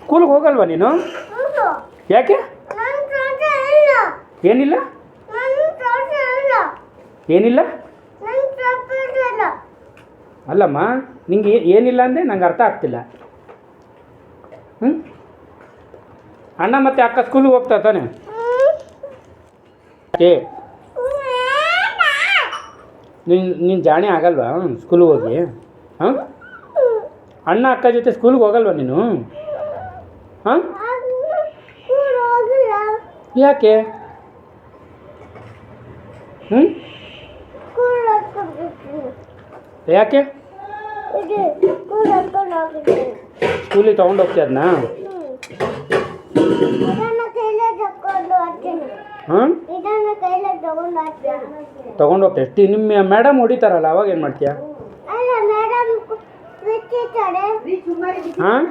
ಸ್ಕೂಲ್ಗೆ ಹೋಗಲ್ವಾ ನೀನು? ಯಾಕೆ? ಏನಿಲ್ಲ ಏನಿಲ್ಲ ಅಲ್ಲಮ್ಮ, ನಿಂಗೆ ಏನಿಲ್ಲ ಅಂದರೆ ನಂಗೆ ಅರ್ಥ ಆಗ್ತಿಲ್ಲ. ಅಣ್ಣ ಮತ್ತು ಅಕ್ಕ ಸ್ಕೂಲಿಗೆ ಹೋಗ್ತಾ ತಾನೆ? ಏ ನೀನು ಜಾಣೆ ಆಗಲ್ವಾ ಸ್ಕೂಲಿಗೆ ಹೋಗಿ? ಹಾಂ, ಅಣ್ಣ ಅಕ್ಕ ಜೊತೆ ಸ್ಕೂಲಿಗೆ ಹೋಗಲ್ವಾ ನೀನು? ಹಾಂ, ಯಾಕೆ? ಯಾಕೆ ಸ್ಕೂಲಿಗೆ ತೊಗೊಂಡೋಗ್ತೀಯ ಅದನ್ನ? ಹಾಂ, ತೊಗೊಂಡೋಗ್ತೀಯ. ನಿಮ್ಮ ಮೇಡಮ್ ಹೊಡಿತಾರಲ್ಲ, ಅವಾಗ ಏನು ಮಾಡ್ತೀಯ? ಹಾಂ,